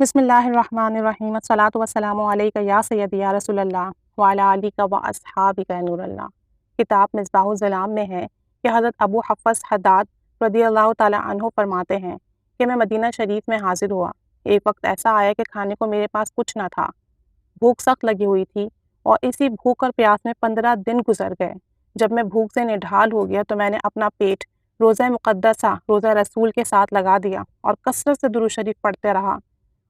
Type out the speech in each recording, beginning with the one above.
بسم اللہ الرحمن الرحیم، الصلاۃ والسلام علیک یا سیدی یا رسول اللہ وعلی آلک و اصحابک نور اللہ۔ کتاب مصباح الظلام میں ہے کہ حضرت ابو حفص حداد رضی اللہ تعالی عنہ فرماتے ہیں کہ میں مدینہ شریف میں حاضر ہوا۔ ایک وقت ایسا آیا کہ کھانے کو میرے پاس کچھ نہ تھا، بھوک سخت لگی ہوئی تھی اور اسی بھوک اور پیاس میں 15 دن گزر گئے۔ جب میں بھوک سے نڈھال ہو گیا تو میں نے اپنا پیٹ روزہ مقدسہ روزہ رسول کے ساتھ لگا دیا اور کثرت سے درود شریف پڑھتے رہا۔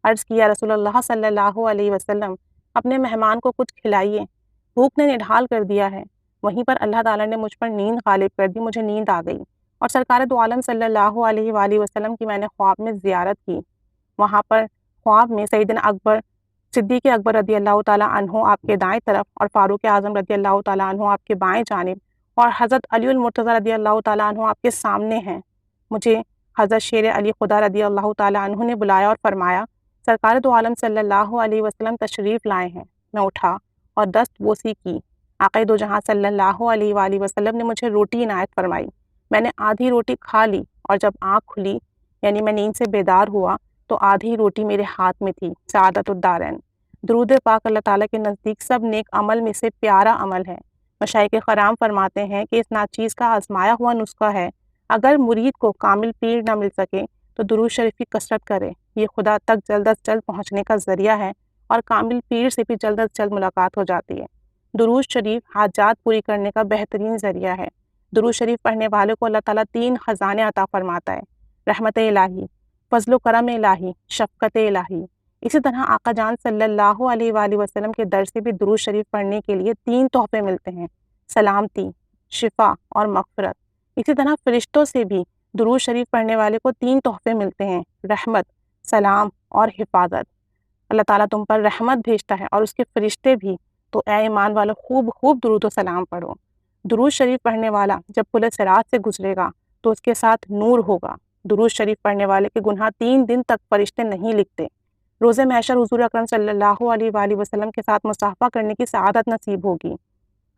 عرض کیا رسول اللہ صلی اللہ علیہ وسلم، اپنے مہمان کو کچھ کھلائیے، بھوک نے نڈھال کر دیا ہے۔ وہیں پر اللہ تعالیٰ نے مجھ پر نیند غالب کر دی، مجھے نیند آ گئی اور سرکار دو عالم صلی اللہ علیہ وآلہ وسلم کی میں نے خواب میں زیارت کی۔ وہاں پر خواب میں سیدنا اکبر صدیق اکبر رضی اللہ تعالیٰ عنہ آپ کے دائیں طرف اور فاروق اعظم رضی اللہ تعالیٰ عنہ آپ کے بائیں جانب اور حضرت علی المرتضیٰ رضی اللہ تعالیٰ عنہ آپ کے سامنے ہیں۔ مجھے حضرت شیر علی خدا رضی اللہ تعالیٰ عنہ نے بلایا اور فرمایا، سرکار دو عالم صلی اللہ علیہ وسلم تشریف لائے ہیں۔ میں اٹھا اور دست بوسی کی۔ آقا دو جہاں صلی اللہ علیہ وآلہ وسلم نے مجھے روٹی عنایت فرمائی۔ میں نے آدھی روٹی کھا لی اور جب آنکھ کھلی یعنی میں نیند سے بیدار ہوا تو آدھی روٹی میرے ہاتھ میں تھی۔ سعادت الدارین۔ درود پاک اللہ تعالیٰ کے نزدیک سب نیک عمل میں سے پیارا عمل ہے۔ مشائخ کرام فرماتے ہیں کہ اس ناچیز کا آزمایا ہوا نسخہ ہے، اگر مرید کو کامل پیر نہ مل سکے تو درود شریف کی کثرت کرے، یہ خدا تک جلد از جلد پہنچنے کا ذریعہ ہے اور کامل پیر سے بھی جلد از جلد ملاقات ہو جاتی ہے۔ درود شریف حاجات پوری کرنے کا بہترین ذریعہ ہے۔ درود شریف پڑھنے والے کو اللہ تعالیٰ 3 خزانے عطا فرماتا ہے: رحمت الہی، فضل و کرم الہی، شفقت الہی۔ اسی طرح آقا جان صلی اللہ علیہ وآلہ وسلم کے در سے بھی درود شریف پڑھنے کے لیے 3 تحفے ملتے ہیں: سلامتی، شفا اور مغفرت۔ اسی طرح فرشتوں سے بھی درود شریف پڑھنے والے کو 3 تحفے ملتے ہیں: رحمت، سلام اور حفاظت۔ اللہ تعالیٰ تم پر رحمت بھیجتا ہے اور اس کے فرشتے بھی، تو اے ایمان والو خوب خوب درود و سلام پڑھو۔ درود شریف پڑھنے والا جب پل صراط سے گزرے گا تو اس کے ساتھ نور ہوگا۔ درود شریف پڑھنے والے کے گناہ 3 دن تک فرشتے نہیں لکھتے۔ روز محشر حضور اکرم صلی اللہ علیہ وآلہ وسلم کے ساتھ مصافحہ کرنے کی سعادت نصیب ہوگی۔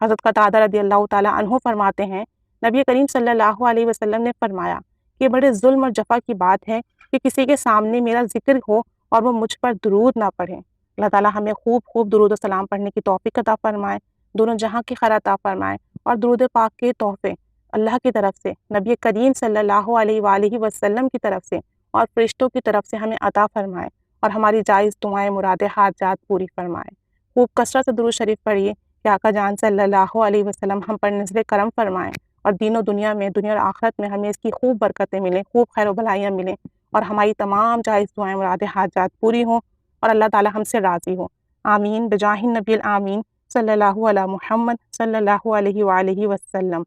حضرت قتادہ رضی اللہ تعالیٰ عنہ فرماتے ہیں، نبی کریم صلی اللہ علیہ وسلم نے فرمایا کہ بڑے ظلم اور جفا کی بات ہے کہ کسی کے سامنے میرا ذکر ہو اور وہ مجھ پر درود نہ پڑھے۔ اللہ تعالیٰ ہمیں خوب خوب درود و سلام پڑھنے کی توفیق عطا فرمائے، دونوں جہاں کی خیر عطا فرمائے، اور درود پاک کے تحفے اللہ کی طرف سے، نبی کریم صلی اللہ علیہ وآلہ وسلم کی طرف سے اور فرشتوں کی طرف سے ہمیں عطا فرمائے اور ہماری جائز دعائیں مراد حاجات پوری فرمائے۔ خوب کثرت سے درود شریف پڑھیے کہ آقا جان صلی اللہ علیہ وسلم ہم پر نزل کرم فرمائیں اور دین و دنیا میں، دنیا اور آخرت میں ہمیں اس کی خوب برکتیں ملیں، خوب خیر و بھلائیاں ملیں اور ہماری تمام جائز دعائیں مراد حاجات پوری ہوں اور اللہ تعالی ہم سے راضی ہو۔ آمین بجاہ النبی الآمین صلی اللہ علیہ محمد صلی اللہ علیہ وآلہ وسلم۔